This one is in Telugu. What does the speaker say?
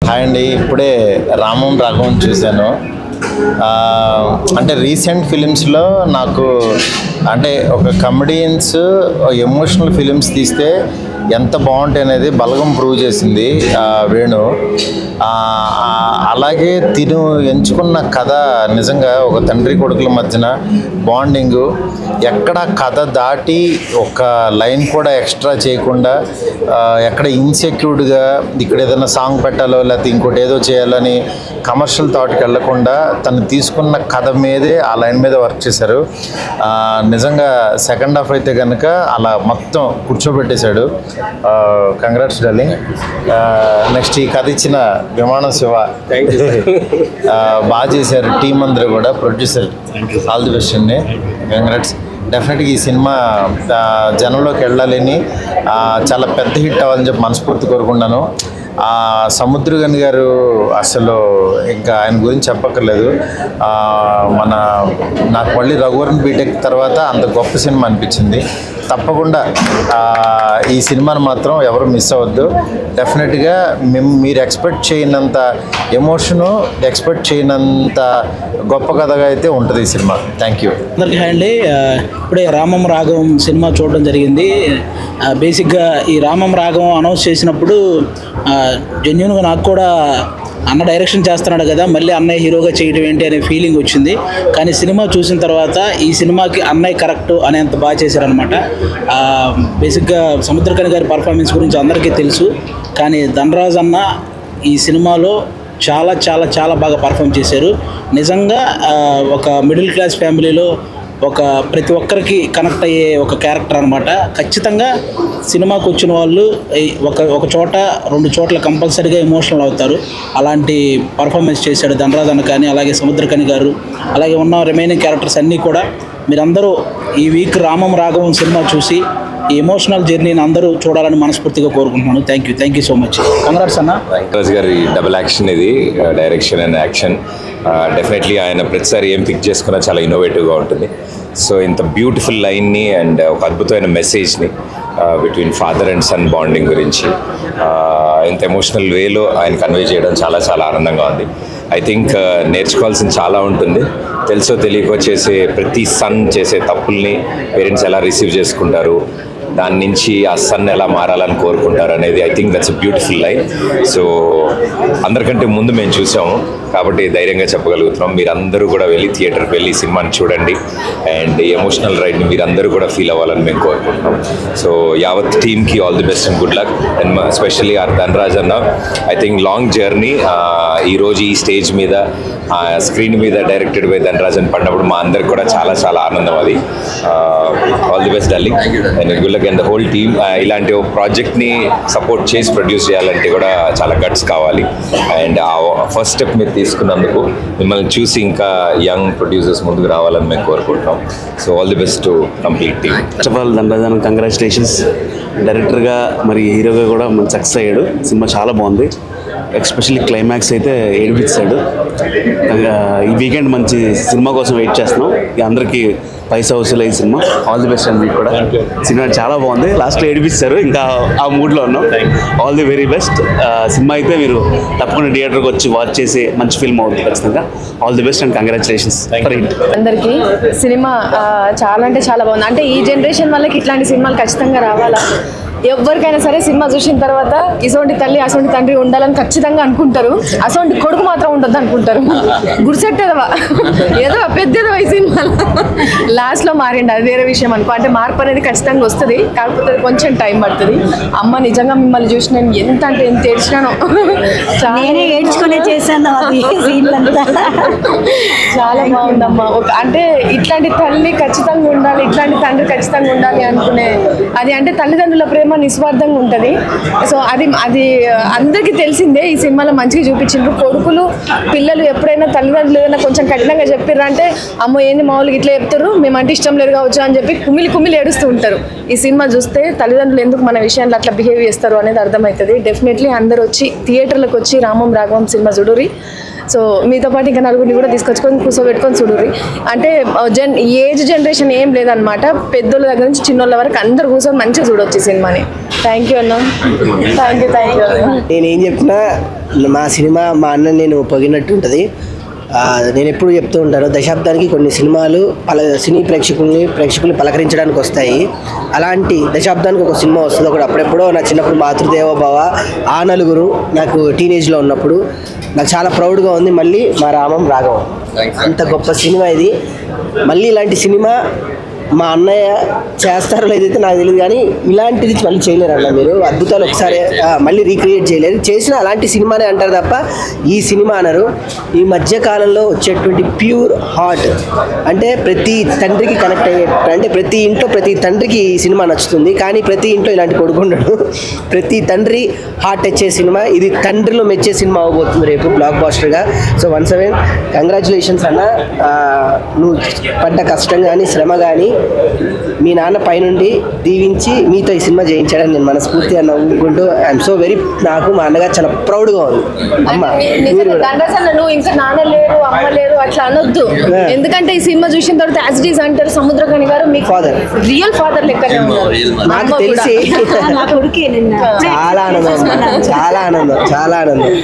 హాయ్ అండి, ఇప్పుడే రామం రాఘవం చూశాను. అంటే రీసెంట్ ఫిలిమ్స్లో నాకు అంటే ఒక కమెడియన్స్ ఎమోషనల్ ఫిలిమ్స్ తీస్తే ఎంత బాగుంటాయి అనేది బలగం ప్రూవ్ చేసింది వేణు. అలాగే తిను ఎంచుకున్న కథ నిజంగా ఒక తండ్రి కొడుకుల మధ్యన బాండింగు, ఎక్కడ కథ దాటి ఒక లైన్ కూడా ఎక్స్ట్రా చేయకుండా, ఎక్కడ ఇన్సెక్యూర్డ్గా ఇక్కడ ఏదైనా సాంగ్ పెట్టాలో లేకపోతే ఇంకోటి ఏదో చేయాలని కమర్షియల్ థాట్కి వెళ్లకుండా తను తీసుకున్న కథ మీదే ఆ లైన్ మీద వర్క్ చేశారు. నిజంగా సెకండ్ హాఫ్ అయితే కనుక అలా మొత్తం కూర్చోబెట్టేశాడు. Congrats darling. నెక్స్ట్ ఈ కథ ఇచ్చిన విమానం శివ బాగా చేశారు. టీం అందరూ కూడా, ప్రొడ్యూసర్ ఆల్ ది బెస్ట్ అండి, కంగ్రాట్స్. డెఫినెట్గా ఈ సినిమా జనంలోకి వెళ్ళాలని, చాలా పెద్ద హిట్ అవ్వాలని చెప్పి మనస్ఫూర్తి కోరుకున్నాను. సముద్రగని గారు అసలు ఇంకా ఆయన గురించి చెప్పక్కర్లేదు. నాకు మళ్ళీ రఘువరన్ బీటెక్ తర్వాత అంత గొప్ప సినిమా అనిపించింది. తప్పకుండా ఈ సినిమాను మాత్రం ఎవరు మిస్ అవ్వద్దు. డెఫినెట్గా మీరు ఎక్స్పెక్ట్ చేయనంత ఎమోషను, ఎక్స్పెక్ట్ చేయనంత గొప్ప కథగా అయితే ఉంటుంది ఈ సినిమా. Thank you. అందరికీ హాయ్ అండి. ఇప్పుడే రామం రాఘవం సినిమా చూడడం జరిగింది. బేసిక్గా ఈ రామం రాఘవం అనౌన్స్ చేసినప్పుడు జెన్యున్గా నాకు కూడా అన్న డైరెక్షన్ చేస్తున్నాడు కదా, మళ్ళీ అన్నయ్య హీరోగా చేయడం ఏంటి అనే ఫీలింగ్ వచ్చింది. కానీ సినిమా చూసిన తర్వాత ఈ సినిమాకి అన్నయ్య కరెక్ట్ అనేంత బాగా చేశారనమాట. బేసిక్గా సముద్రకని గారి పర్ఫార్మెన్స్ గురించి అందరికీ తెలుసు, కానీ ధనరాజ్ అన్న ఈ సినిమాలో చాలా చాలా చాలా బాగా పర్ఫామ్ చేశారు. నిజంగా ఒక మిడిల్ క్లాస్ ఫ్యామిలీలో ప్రతి ఒక్కరికి కనెక్ట్ అయ్యే ఒక క్యారెక్టర్ అనమాట. ఖచ్చితంగా సినిమాకి వచ్చిన వాళ్ళు ఒక చోట 2 చోట్ల కంపల్సరీగా ఎమోషనల్ అవుతారు. అలాంటి పర్ఫార్మెన్స్ చేశాడు ధనరాజ్ అన్న కానీ, అలాగే సముద్రకని గారు, అలాగే ఉన్న రిమైనింగ్ క్యారెక్టర్స్ అన్నీ కూడా. మీరందరూ ఈ వీక్ రామం రాఘవం సినిమా చూసి ఈ ఎమోషనల్ జర్నీని అందరూ చూడాలని మనస్ఫూర్తిగా కోరుకుంటున్నాను. Thank you so much. Congrats అన్న. ధనరాజ్ గారి డబుల్ యాక్షన్ ఇది, డైరెక్షన్ అండ్ యాక్షన్. డెఫినెట్లీ ఆయన ప్రతిసారి ఏం పిక్ చేసుకున్నా చాలా ఇన్నోవేటివ్గా ఉంటుంది. సో ఇంత బ్యూటిఫుల్ లైన్ని అండ్ ఒక అద్భుతమైన మెసేజ్ని between father and son bonding గురించి ఇంత ఎమోషనల్ వేలో ఆయన కన్వే చేయడం చాలా చాలా ఆనందంగా ఉంది. ఐ థింక్ నేర్చుకోవాల్సింది చాలా ఉంటుంది. తెలుసో తెలియకో చేసే ప్రతి సన్ చేసే తప్పుల్ని పేరెంట్స్ ఎలా రిసీవ్ చేసుకుంటారు, దాని నుంచి ఆ సన్ ఎలా మారాలని కోరుకుంటారు అనేది I think that's a beautiful line. So అందరికంటే ముందు మేము చూసాము కాబట్టి ధైర్యంగా చెప్పగలుగుతున్నాం. మీరందరూ కూడా వెళ్ళి థియేటర్కి వెళ్ళి సినిమాని చూడండి అండ్ ఎమోషనల్ రైడ్ని మీరందరూ కూడా ఫీల్ అవ్వాలని మేము కోరుకుంటున్నాం. సో యావత్ టీమ్కి all the best and good luck. And especially our Dhanraj అన్న, ఐ థింక్ లాంగ్ జర్నీ. ఈరోజు ఈ స్టేజ్ మీద స్క్రీన్ మీద డైరెక్టెడ్ బై ధనరాజ్ అని పడినప్పుడు మా అందరికి కూడా చాలా చాలా ఆనందం. అది all the best darling and good luck and the whole team. ఇలాంటి ఒక ప్రాజెక్ట్ని సపోర్ట్ చేసి ప్రొడ్యూస్ చేయాలంటే కూడా చాలా గట్స్ కావాలి. అండ్ ఆ ఫస్ట్ స్టెప్ మీరు తీసుకున్నందుకు మిమ్మల్ని చూసి ఇంకా యంగ్ ప్రొడ్యూసర్స్ ముందుకు రావాలని మేము కోరుకుంటున్నాం. So all the best to complete team. First of all Dhanraj congratulations. డైరెక్టర్గా మరి హీరోగా కూడా మన సక్సెస్ అయ్యాడు. సినిమా చాలా బాగుంది. ఎస్పెషల్లీ క్లైమాక్స్ అయితే ఏడిపించాడు. ఈ వీకెండ్ మంచి సినిమా కోసం వెయిట్ చేస్తున్నాం. అందరికీ పైసా వసూలు ఈ cinema. All the best and మీకు కూడా. సినిమా చాలా బాగుంది. లాస్ట్లో ఏడిపిస్తారు, ఇంకా ఆ మూడ్లో ఉన్నాం. All the very best. Cinema అయితే మీరు తప్పకుండా థియేటర్కి వచ్చి వాచ్ చేసి మంచి ఫిల్మ్ అవుతుంది ఖచ్చితంగా. All the best and congratulations for it. అందరికీ సినిమా చాలా అంటే చాలా బాగుంది. అంటే ఈ జనరేషన్ వాళ్ళకి ఇట్లాంటి సినిమాలు ఖచ్చితంగా రావాలా. ఎవరికైనా సరే సినిమా చూసిన తర్వాత ఇసోంటి తల్లి అసోంటి తండ్రి ఉండాలని ఖచ్చితంగా అనుకుంటారు. అసోంటి కొడుకు మాత్రం ఉండొద్దు అనుకుంటారు. గుడిసెట్టేదవా ఏదో పెద్దదో ఈ సినిమాలో లాస్ట్లో మారిండి, అది వేరే విషయం అనుకో. అంటే మార్పు అనేది ఖచ్చితంగా వస్తుంది, కాకపోతే కొంచెం టైం పడుతుంది. అమ్మ నిజంగా మిమ్మల్ని చూసి నేను ఎంత అంటే ఎంత ఏడ్చినాను. నేనే ఏడ్చుకునే చేశాను అది చాలా బాగుందమ్మా. అంటే ఇట్లాంటి తల్లి ఖచ్చితంగా ఉండాలి, ఇట్లాంటి తండ్రి ఖచ్చితంగా ఉండాలి అనుకునే అది. అంటే తల్లిదండ్రుల ప్రేమ నిస్వార్థంగా ఉంటుంది. సో అది అందరికీ తెలిసిందే. ఈ సినిమాలో మంచిగా చూపించిండ్రు. కొడుకులు పిల్లలు ఎప్పుడైనా తల్లిదండ్రులు ఏదైనా కొంచెం కఠినంగా చెప్పిర్రంటే అమ్మో ఏంది మామూలుగా ఇట్లా చెప్తారు, మేమంటే ఇష్టం లేదు కావచ్చు అని చెప్పి కుమిలి ఏడుస్తూ ఉంటారు. ఈ సినిమా చూస్తే తల్లిదండ్రులు ఎందుకు మన విషయంలో అట్లా బిహేవ్ చేస్తారు అనేది అర్థమవుతుంది. డెఫినెట్లీ అందరూ వచ్చి థియేటర్లకు వచ్చి రామం రాఘవం సినిమా చూడురి. సో మీతో పాటు ఇంకా నలుగురిని కూడా తీసుకొచ్చుకొని కూర్చోబెట్టుకొని చూడుర్రి. అంటే ఏజ్ జనరేషన్ ఏం లేదనమాట, పెద్దోళ్ళ దగ్గర నుంచి చిన్నోళ్ళ వరకు అందరు కూర్చొని మంచిగా చూడొచ్చు ఈ సినిమాని. థ్యాంక్ యూ అన్న, థ్యాంక్ యూ నేనేం చెప్పినా మా సినిమా మా అన్న నేను పొగినట్టు ఉంటుంది. నేను ఎప్పుడు చెప్తూ ఉంటాను, దశాబ్దానికి కొన్ని సినిమాలు సినీ ప్రేక్షకుల్ని పలకరించడానికి వస్తాయి. అలాంటి దశాబ్దానికి ఒక సినిమా వస్తుంది ఒకటి. అప్పుడెప్పుడో నా చిన్నప్పుడు మాతృదేవోభవ, ఆ నలుగురు నాకు టీనేజ్లో ఉన్నప్పుడు నాకు చాలా ప్రౌడ్గా ఉంది. మళ్ళీ మా రామం రాఘవం అంత గొప్ప సినిమా ఇది. మళ్ళీ ఇలాంటి సినిమా మా అన్నయ్య చేస్తారో లేదైతే నాకు తెలియదు, కానీ ఇలాంటిది మళ్ళీ చేయలేరు అన్న. మీరు అద్భుతాలు ఒకసారి మళ్ళీ రీక్రియేట్ చేయలేరు. చేసిన అలాంటి సినిమానే అంటారు తప్ప ఈ సినిమా అనరు. ఈ మధ్యకాలంలో వచ్చేటువంటి ప్యూర్ హార్ట్, అంటే ప్రతి తండ్రికి కనెక్ట్ అయ్యే, అంటే ప్రతి ఇంట్లో ప్రతి తండ్రికి ఈ సినిమా నచ్చుతుంది. కానీ ప్రతి ఇంట్లో ఇలాంటి కొడుకు ఉండడు. ప్రతి తండ్రి హార్ట్ తెచ్చే సినిమా ఇది. తండ్రిలో మెచ్చే సినిమా అవబోతుంది రేపు బ్లాక్ బాస్టర్గా. సో వన్స్ అగైన్ కంగ్రాచులేషన్స్ అన్న. నువ్వు పడ్డ కష్టం కానీ శ్రమ కానీ మీ నాన్న పైనుండి దీవించి మీతో ఈ సినిమా చేయించాడని నేను మనస్ఫూర్తిగా నవ్వుకుంటూ ఐఎమ్ సో వెరీ, నాకు మా అన్నగారు చాలా ప్రౌడ్గా ఉంది. అమ్మ నువ్వు ఇంకా నాన్న లేరు అమ్మ లేరు అట్లా అనొద్దు, ఎందుకంటే ఈ సినిమా చూసిన తర్వాత యాజ్ ఇట్ ఈస్ అంటారు సముద్రకని గారు మీకు ఫాదర్, రియల్ ఫాదర్ లెక్కనే ఉన్నారు. నాకు తెలిసి నా కొడుకే నిన్న చాలా ఆనందం, చాలా ఆనందం.